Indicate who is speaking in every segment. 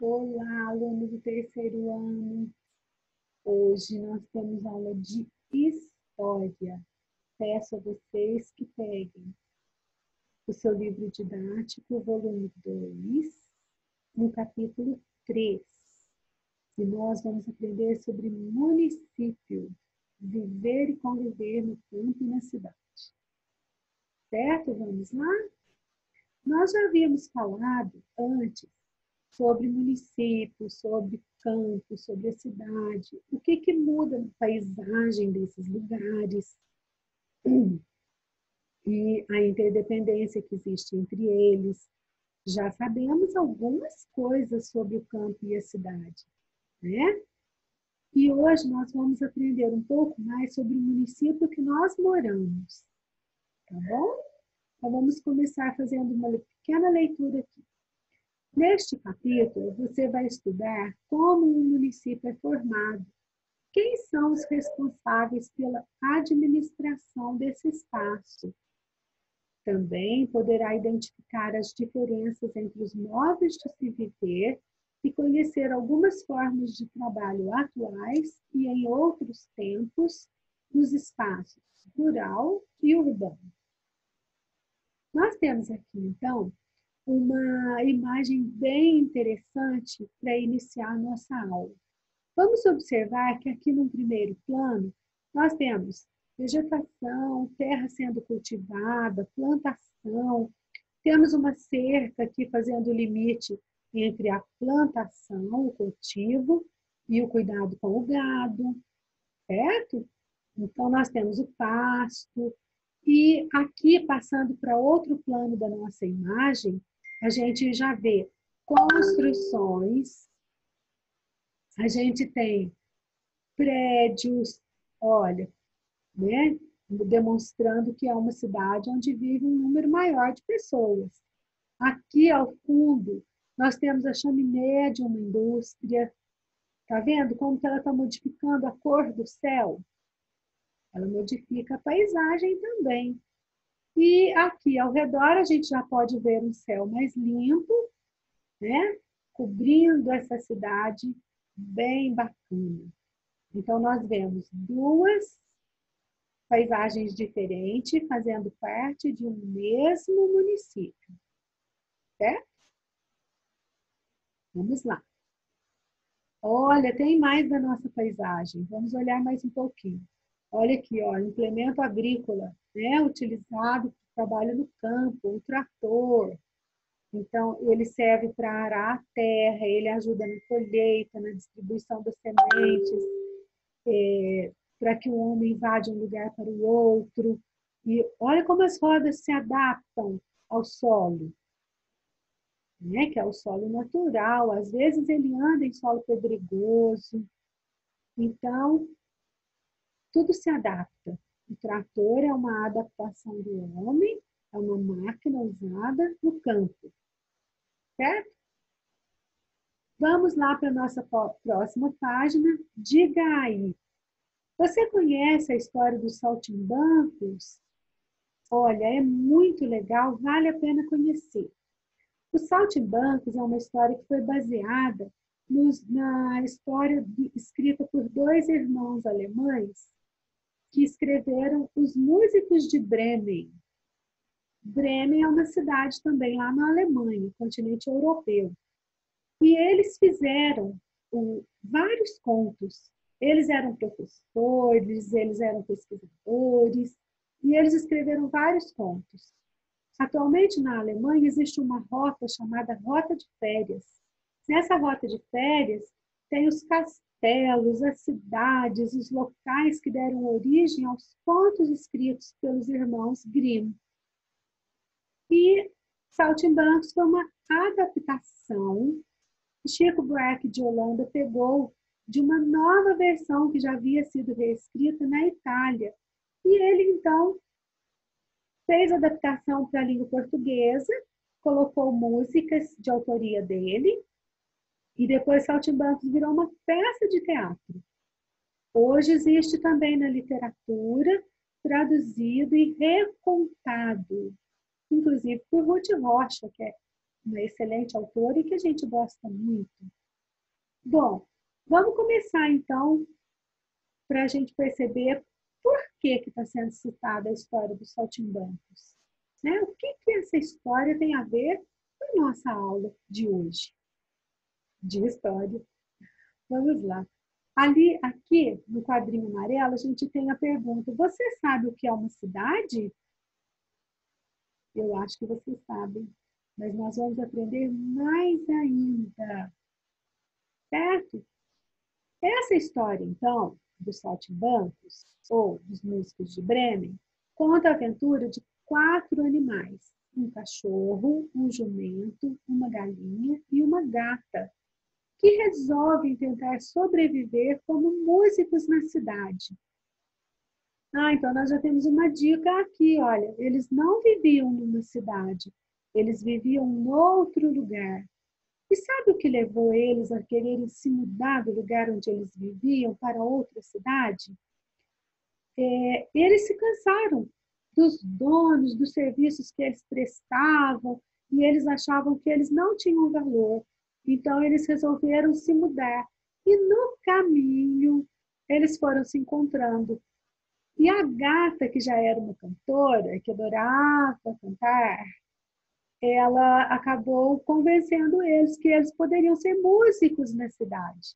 Speaker 1: Olá, aluno do terceiro ano. Hoje nós temos aula de História. Peço a vocês que peguem o seu livro didático, volume 2, no capítulo 3. E nós vamos aprender sobre município, viver e conviver no campo e na cidade. Certo? Vamos lá? Nós já havíamos falado antes sobre município, sobre campo, sobre a cidade, o que muda na paisagem desses lugares e a interdependência que existe entre eles. Já sabemos algumas coisas sobre o campo e a cidade, né? E hoje nós vamos aprender um pouco mais sobre o município que nós moramos, tá bom? Então vamos começar fazendo uma pequena leitura aqui. Neste capítulo, você vai estudar como um município é formado, quem são os responsáveis pela administração desse espaço. Também poderá identificar as diferenças entre os modos de se viver e conhecer algumas formas de trabalho atuais e em outros tempos nos espaços rural e urbano. Nós temos aqui, então, uma imagem bem interessante para iniciar a nossa aula. Vamos observar que aqui no primeiro plano, nós temos vegetação, terra sendo cultivada, plantação, temos uma cerca aqui fazendo o limite entre a plantação, o cultivo e o cuidado com o gado, certo? Então, nós temos o pasto e aqui, passando para outro plano da nossa imagem, a gente já vê construções, a gente tem prédios, olha, né? Demonstrando que é uma cidade onde vive um número maior de pessoas. Aqui ao fundo, nós temos a chaminé de uma indústria. Tá vendo como que ela está modificando a cor do céu? Ela modifica a paisagem também. E aqui ao redor a gente já pode ver um céu mais limpo, né? Cobrindo essa cidade bem bacana. Então nós vemos duas paisagens diferentes fazendo parte de um mesmo município, certo? Vamos lá. Olha, tem mais da nossa paisagem. Vamos olhar mais um pouquinho. Olha aqui, ó, implemento agrícola, né? Utilizado para trabalho no campo, o trator. Então, ele serve para arar a terra, ele ajuda na colheita, na distribuição das sementes, para que o homem vá de um lugar para o outro. E olha como as rodas se adaptam ao solo, né? Que é o solo natural. Às vezes ele anda em solo pedregoso. Então, tudo se adapta. O trator é uma adaptação do homem, é uma máquina usada no campo, certo? Vamos lá para a nossa próxima página. Diga aí. Você conhece a história dos saltimbancos? Olha, é muito legal, vale a pena conhecer. Os saltimbancos é uma história que foi baseada na história escrita por dois irmãos alemães que escreveram Os Músicos de Bremen. Bremen é uma cidade também lá na Alemanha, continente europeu. E eles fizeram vários contos. Eles eram professores, eles eram pesquisadores, e eles escreveram vários contos. Atualmente, na Alemanha, existe uma rota chamada Rota de Férias. Nessa rota de férias, tem os castelos, as cidades, os locais que deram origem aos contos escritos pelos irmãos Grimm. E Saltimbancos foi uma adaptação. Chico Buarque de Holanda pegou de uma nova versão que já havia sido reescrita na Itália. E ele, então, fez a adaptação para a língua portuguesa, colocou músicas de autoria dele, e depois Saltimbancos virou uma peça de teatro. Hoje existe também na literatura, traduzido e recontado, inclusive por Ruth Rocha, que é uma excelente autora e que a gente gosta muito. Bom, vamos começar então para a gente perceber por que está sendo citada a história dos saltimbancos. Né? O que essa história tem a ver com a nossa aula de hoje de história? Vamos lá. Aqui, no quadrinho amarelo, a gente tem a pergunta: você sabe o que é uma cidade? Eu acho que vocês sabem, mas nós vamos aprender mais ainda, certo? Essa história, então, dos saltimbancos, ou dos músicos de Bremen, conta a aventura de 4 animais: um cachorro, um jumento, uma galinha e uma gata, que resolvem tentar sobreviver como músicos na cidade. Então nós já temos uma dica aqui, olha, eles não viviam numa cidade, eles viviam em outro lugar. E sabe o que levou eles a quererem se mudar do lugar onde eles viviam para outra cidade? Eles se cansaram dos donos, dos serviços que eles prestavam, e eles achavam que eles não tinham valor. Então, eles resolveram se mudar. E no caminho, eles foram se encontrando. E a gata, que já era uma cantora, que adorava cantar, ela acabou convencendo eles que eles poderiam ser músicos na cidade.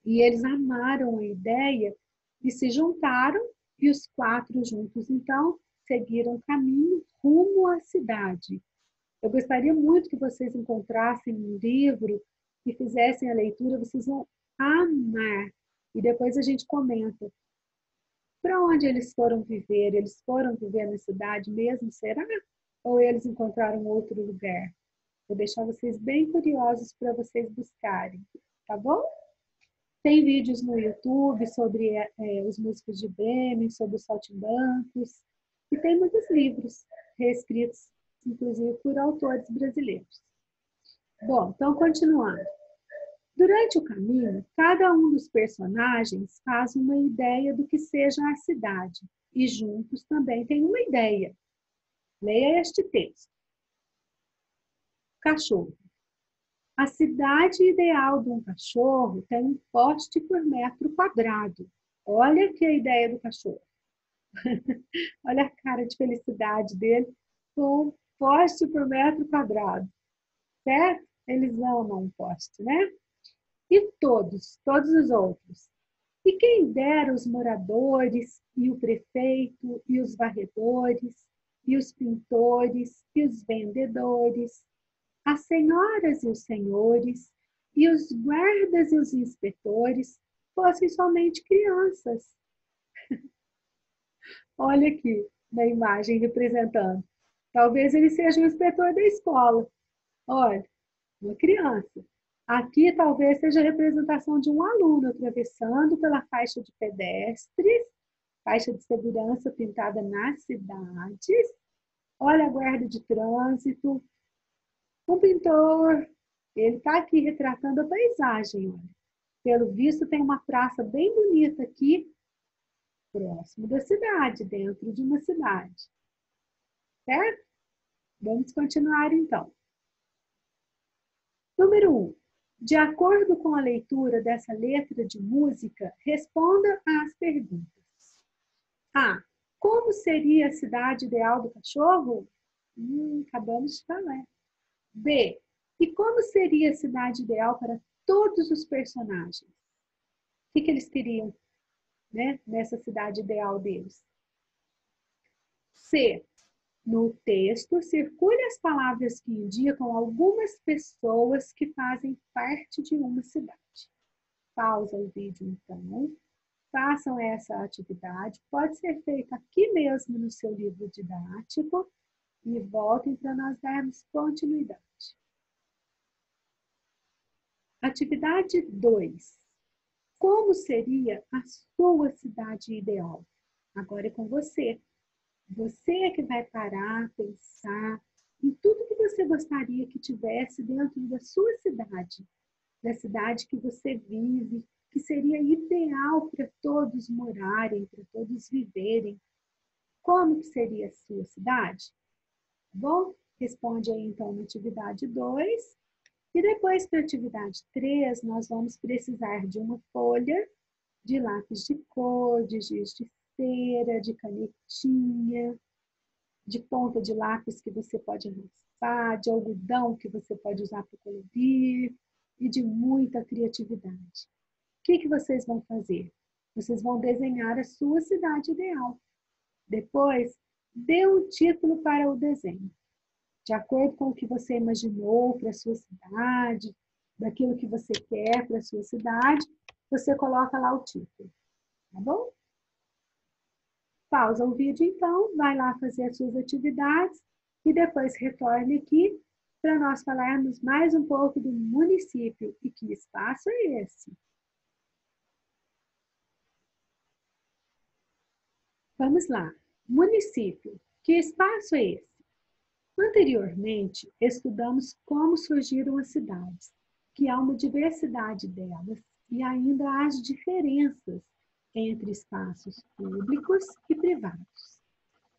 Speaker 1: E eles amaram a ideia e se juntaram, e os 4 juntos, então, seguiram o caminho rumo à cidade. Eu gostaria muito que vocês encontrassem um livro e fizessem a leitura, vocês vão amar. E depois a gente comenta. Para onde eles foram viver? Eles foram viver na cidade mesmo, será? Ou eles encontraram outro lugar? Vou deixar vocês bem curiosos para vocês buscarem, tá bom? Tem vídeos no YouTube sobre os músicos de Bremen, sobre os saltimbancos, e tem muitos livros reescritos, inclusive por autores brasileiros. Bom, então continuando. Durante o caminho, cada um dos personagens faz uma ideia do que seja a cidade, e juntos também tem uma ideia. Leia este texto. Cachorro. A cidade ideal de um cachorro tem um poste por metro quadrado. Olha que a ideia do cachorro. Olha a cara de felicidade dele com um poste por metro quadrado. Certo? Eles amam um poste, né? E todos os outros. E quem dera os moradores, e o prefeito, e os varredores, e os pintores, e os vendedores, as senhoras e os senhores, e os guardas e os inspetores fossem somente crianças. Olha aqui na imagem representando. Talvez ele seja o inspetor da escola. Olha, uma criança. Aqui talvez seja a representação de um aluno atravessando pela faixa de pedestres, faixa de segurança pintada nas cidades. Olha a guarda de trânsito. Um pintor, ele está aqui retratando a paisagem. Olha. Pelo visto, tem uma praça bem bonita aqui, próximo da cidade, dentro de uma cidade. Certo? Vamos continuar então. Número 1. De acordo com a leitura dessa letra de música, responda às perguntas. A. Como seria a cidade ideal do cachorro? Acabamos de falar. B. E como seria a cidade ideal para todos os personagens? O que eles queriam, né, nessa cidade ideal deles? C. No texto, circule as palavras que indicam algumas pessoas que fazem parte de uma cidade. Pausa o vídeo, então. Façam essa atividade. Pode ser feita aqui mesmo no seu livro didático. E voltem para nós darmos continuidade. Atividade 2. Como seria a sua cidade ideal? Agora é com você. Você é que vai parar, pensar em tudo que você gostaria que tivesse dentro da sua cidade, da cidade que você vive, que seria ideal para todos morarem, para todos viverem. Como que seria a sua cidade? Bom, responde aí, então, na atividade 2. E depois, para a atividade 3, nós vamos precisar de uma folha, de lápis de cor, de giz de cera, de canetinha, de ponta de lápis que você pode raspar, de algodão que você pode usar para colorir e de muita criatividade. O que vocês vão fazer? Vocês vão desenhar a sua cidade ideal. Depois, dê um título para o desenho, de acordo com o que você imaginou para a sua cidade, daquilo que você quer para a sua cidade, você coloca lá o título, tá bom? Pausa o vídeo então, vai lá fazer as suas atividades e depois retorne aqui para nós falarmos mais um pouco do município e que espaço é esse. Vamos lá. Município. Que espaço é esse? Anteriormente, estudamos como surgiram as cidades, que há uma diversidade delas e ainda há as diferenças entre espaços públicos e privados.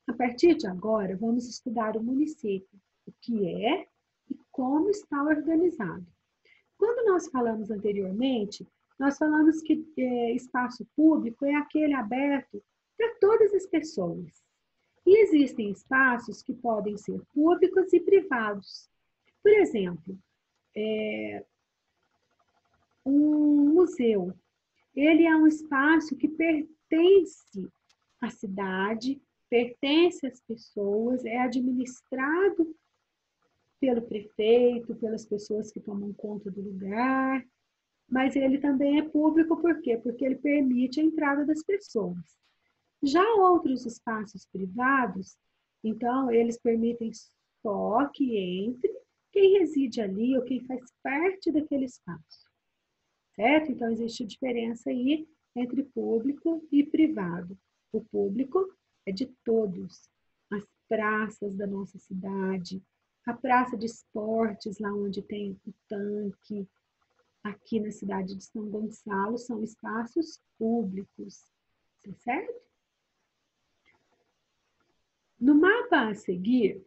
Speaker 1: A partir de agora, vamos estudar o município, o que é e como está organizado. Quando nós falamos anteriormente, nós falamos que espaço público é aquele aberto para todas as pessoas. E existem espaços que podem ser públicos e privados. Por exemplo, um museu. Ele é um espaço que pertence à cidade, pertence às pessoas, é administrado pelo prefeito, pelas pessoas que tomam conta do lugar, mas ele também é público por quê? Porque ele permite a entrada das pessoas. Já outros espaços privados, então, eles permitem só que entre quem reside ali ou quem faz parte daquele espaço, certo? Então, existe diferença aí entre público e privado. O público é de todos, as praças da nossa cidade, a praça de esportes, lá onde tem o tanque, aqui na cidade de São Gonçalo, são espaços públicos, tá certo? No mapa a seguir,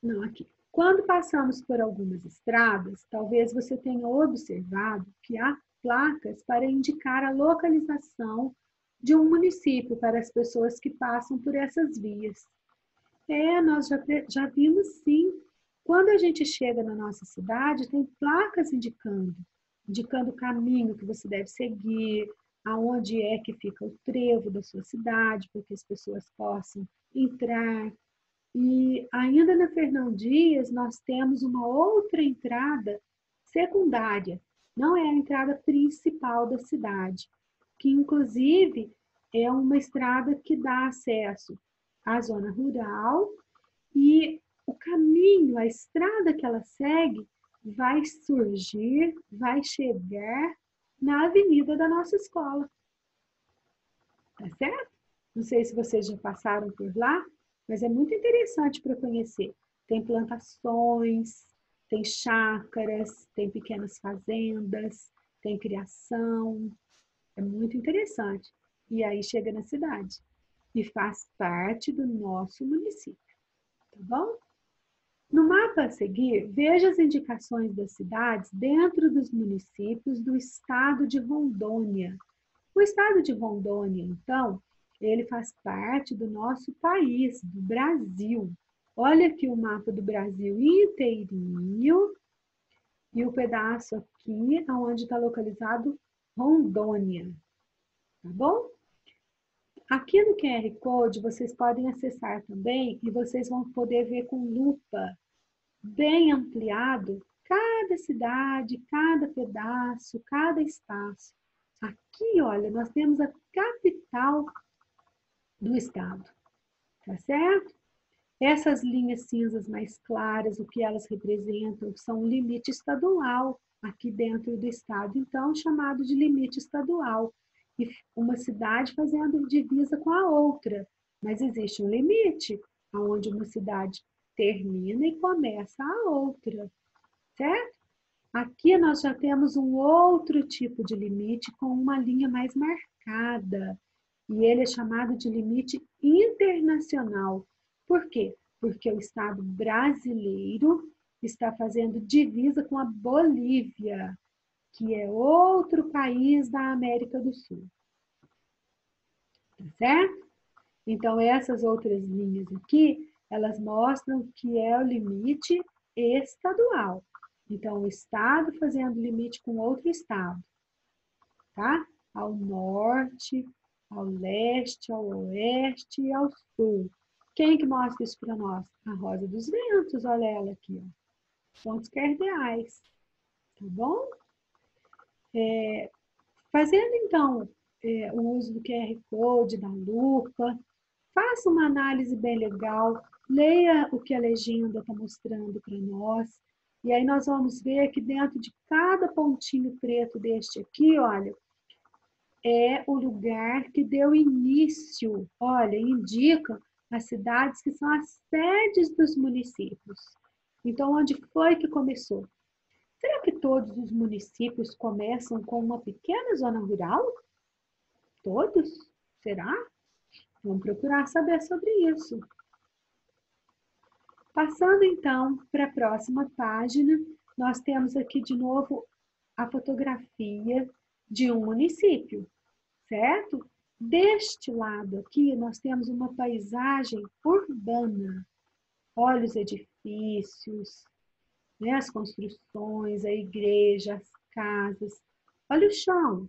Speaker 1: não aqui. Quando passamos por algumas estradas, talvez você tenha observado que há placas para indicar a localização de um município para as pessoas que passam por essas vias. Nós já vimos sim. Quando a gente chega na nossa cidade, tem placas indicando o caminho que você deve seguir, aonde é que fica o trevo da sua cidade, para que as pessoas possam entrar. E ainda na Fernão Dias, nós temos uma outra entrada secundária, não é a entrada principal da cidade, que inclusive é uma estrada que dá acesso à zona rural e o caminho, a estrada que ela segue, vai surgir, vai chegar na avenida da nossa escola. Tá certo? Não sei se vocês já passaram por lá, mas é muito interessante para conhecer. Tem plantações, tem chácaras, tem pequenas fazendas, tem criação. É muito interessante. E aí chega na cidade e faz parte do nosso município, tá bom? No mapa a seguir, veja as indicações das cidades dentro dos municípios do estado de Rondônia. O estado de Rondônia, então, ele faz parte do nosso país, do Brasil. Olha aqui o mapa do Brasil inteirinho e o pedaço aqui onde está localizado Rondônia, tá bom? Aqui no QR Code vocês podem acessar também e vocês vão poder ver com lupa bem ampliado cada cidade, cada pedaço, cada espaço. Aqui, olha, nós temos a capital do estado, tá certo? Essas linhas cinzas mais claras, o que elas representam, são o limite estadual aqui dentro do estado, então chamado de limite estadual. E uma cidade fazendo divisa com a outra, mas existe um limite onde uma cidade termina e começa a outra, certo? Aqui nós já temos um outro tipo de limite com uma linha mais marcada, e ele é chamado de limite internacional. Por quê? porque o Estado brasileiro está fazendo divisa com a Bolívia, que é outro país da América do Sul. Tá certo? Então, essas outras linhas aqui, elas mostram que é o limite estadual. Então, o Estado fazendo limite com outro Estado, tá? Ao norte, ao leste, ao oeste e ao sul. Quem que mostra isso para nós? A Rosa dos Ventos, olha ela aqui, ó. Pontos cardeais, tá bom? Fazendo, então, o uso do QR Code, da lupa, faça uma análise bem legal, leia o que a legenda está mostrando para nós, e aí nós vamos ver que dentro de cada pontinho preto deste aqui, olha, é o lugar que deu início, olha, indica as cidades que são as sedes dos municípios. Então, onde foi que começou? Será que todos os municípios começam com uma pequena zona rural? Todos? Será? Vamos procurar saber sobre isso. Passando então para a próxima página, nós temos aqui de novo a fotografia de um município, certo? Deste lado aqui, nós temos uma paisagem urbana. Olha os edifícios, né? As construções, a igreja, as casas. Olha o chão,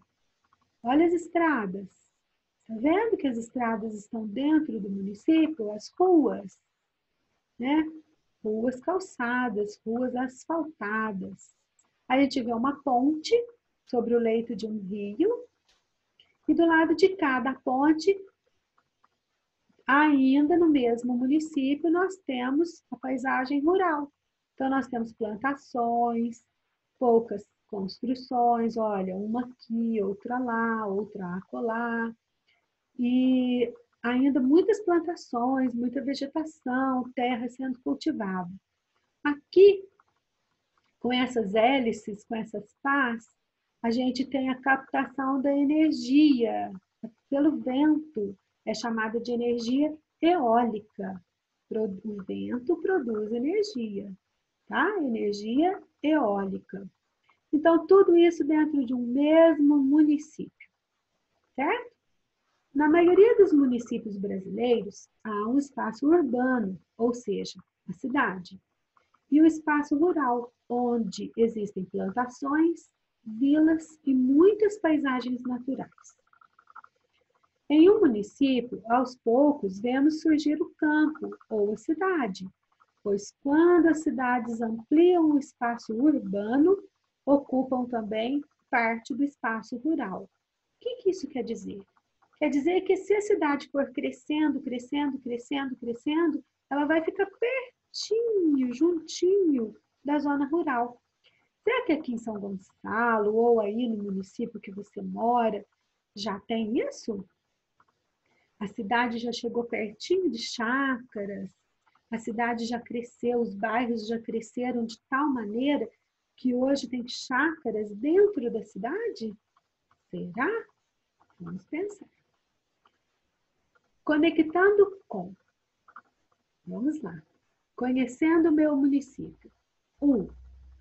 Speaker 1: olha as estradas. Está vendo que as estradas estão dentro do município? As ruas, né? Ruas calçadas, ruas asfaltadas. Aí a gente vê uma ponte sobre o leito de um rio. E do lado de cada ponte, ainda no mesmo município, nós temos a paisagem rural. Então, nós temos plantações, poucas construções, olha, uma aqui, outra lá, outra acolá. E ainda muitas plantações, muita vegetação, terra sendo cultivada. Aqui, com essas hélices, com essas pás, a gente tem a captação da energia pelo vento, é chamada de energia eólica. O vento produz energia, tá? Energia eólica. Então, tudo isso dentro de um mesmo município, certo? Na maioria dos municípios brasileiros, há um espaço urbano, ou seja, a cidade, e o espaço rural, onde existem plantações, vilas e muitas paisagens naturais. Em um município, aos poucos, vemos surgir o campo ou a cidade, pois quando as cidades ampliam o espaço urbano, ocupam também parte do espaço rural. O que isso quer dizer? Quer dizer que se a cidade for crescendo, crescendo, crescendo, crescendo, ela vai ficar pertinho, juntinho da zona rural. Será que aqui em São Gonçalo ou aí no município que você mora já tem isso? A cidade já chegou pertinho de chácaras, a cidade já cresceu, os bairros já cresceram de tal maneira que hoje tem chácaras dentro da cidade? Será? Vamos pensar. Conectando com. Vamos lá. Conhecendo o meu município.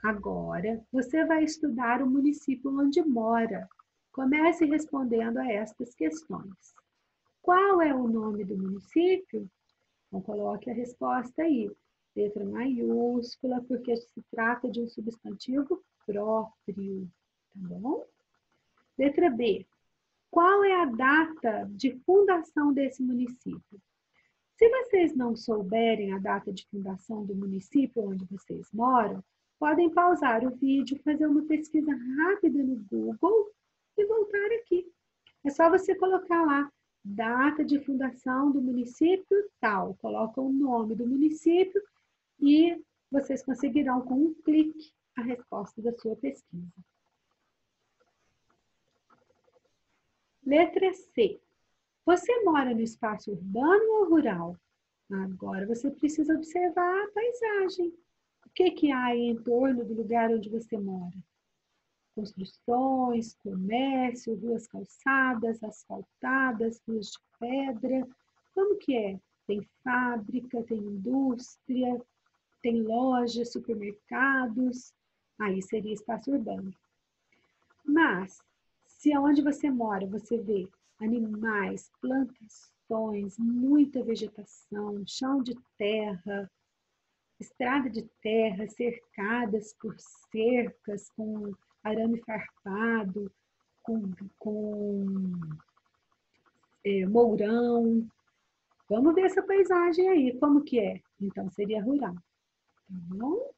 Speaker 1: Agora você vai estudar o município onde mora. Comece respondendo a estas questões. Qual é o nome do município? Então, coloque a resposta aí. Letra maiúscula, porque se trata de um substantivo próprio. Tá bom? Letra B. Qual é a data de fundação desse município? Se vocês não souberem a data de fundação do município onde vocês moram, podem pausar o vídeo, fazer uma pesquisa rápida no Google e voltar aqui. É só você colocar lá, data de fundação do município tal. Coloca o nome do município e vocês conseguirão, com um clique, a resposta da sua pesquisa. Letra C. Você mora no espaço urbano ou rural? Agora você precisa observar a paisagem. O que há aí em torno do lugar onde você mora? Construções, comércio, ruas calçadas, asfaltadas, ruas de pedra. Como que é? tem fábrica, tem indústria, tem lojas, supermercados, aí seria espaço urbano. Mas, se aonde você mora você vê animais, plantações, muita vegetação, chão de terra, estrada de terra, cercadas por cercas, com arame farpado, com mourão. Vamos ver essa paisagem aí, como que é? Então, seria rural. Tá bom?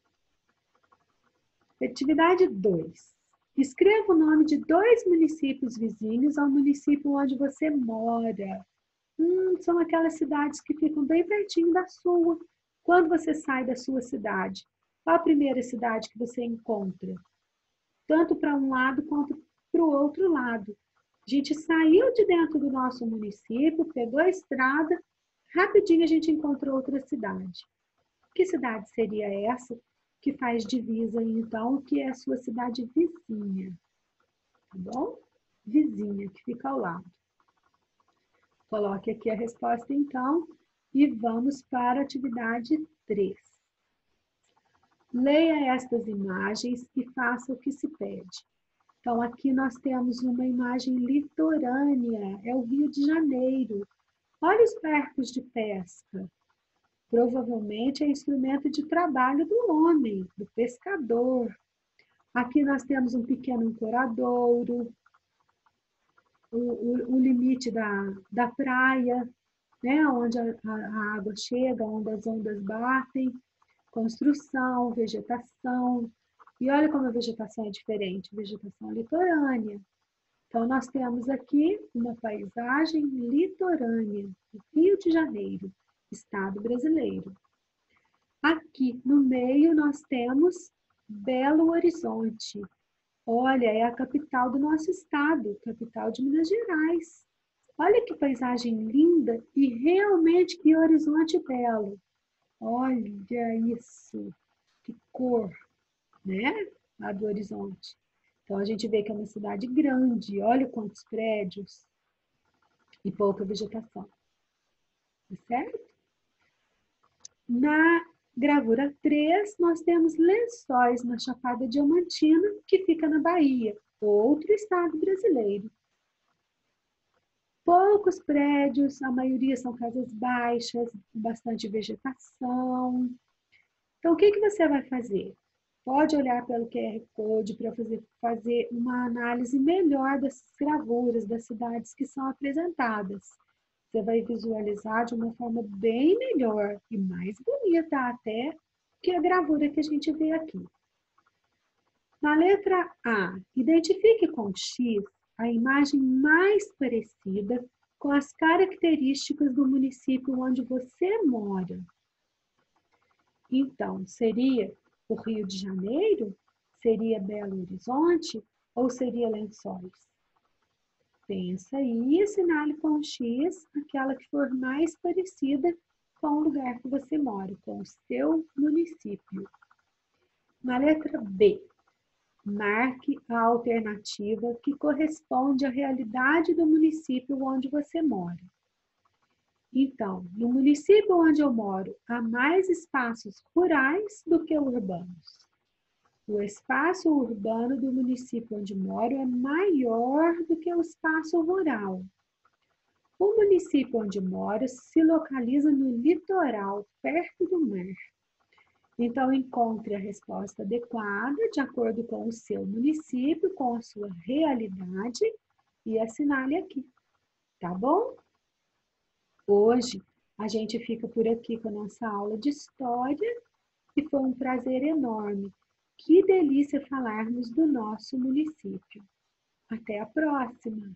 Speaker 1: Atividade 2. Escreva o nome de 2 municípios vizinhos ao município onde você mora. São aquelas cidades que ficam bem pertinho da sua. Quando você sai da sua cidade, qual a primeira cidade que você encontra? Tanto para um lado quanto para o outro lado. A gente saiu de dentro do nosso município, pegou a estrada, rapidinho a gente encontrou outra cidade. Que cidade seria essa que faz divisa, então, que é a sua cidade vizinha? Tá bom? Vizinha, que fica ao lado. Coloque aqui a resposta, então, e vamos para a atividade 3. Leia estas imagens e faça o que se pede. Então, aqui nós temos uma imagem litorânea, é o Rio de Janeiro. Olha os barcos de pesca. Provavelmente é instrumento de trabalho do homem, do pescador. Aqui nós temos um pequeno ancoradouro, o limite da praia, né, onde a água chega, onde as ondas batem, construção, vegetação. E olha como a vegetação é diferente, vegetação litorânea. Então, nós temos aqui uma paisagem litorânea, do Rio de Janeiro, estado brasileiro. Aqui no meio nós temos Belo Horizonte. Olha, é a capital do nosso estado, capital de Minas Gerais. Olha que paisagem linda e realmente que horizonte belo. Olha isso, que cor, né? Lá do horizonte. Então a gente vê que é uma cidade grande, olha quantos prédios e pouca vegetação. Tá certo? Na gravura 3, nós temos Lençóis, na Chapada Diamantina, que fica na Bahia, outro estado brasileiro. Poucos prédios, a maioria são casas baixas, bastante vegetação. Então, o que você vai fazer? Pode olhar pelo QR Code para fazer uma análise melhor dessas gravuras, das cidades que são apresentadas. Você vai visualizar de uma forma bem melhor e mais bonita até que a gravura que a gente vê aqui. Na letra A, identifique com X a imagem mais parecida com as características do município onde você mora. Então, seria o Rio de Janeiro? Seria Belo Horizonte? Ou seria Lençóis? Pensa aí e assinale com X aquela que for mais parecida com o lugar que você mora, com o seu município. Na letra B, marque a alternativa que corresponde à realidade do município onde você mora. Então, no município onde eu moro, há mais espaços rurais do que urbanos. O espaço urbano do município onde moro é maior do que o espaço rural. O município onde moro se localiza no litoral, perto do mar. Então, encontre a resposta adequada de acordo com o seu município, com a sua realidade e assinale aqui, tá bom? Hoje, a gente fica por aqui com a nossa aula de história e foi um prazer enorme. Que delícia falarmos do nosso município. Até a próxima!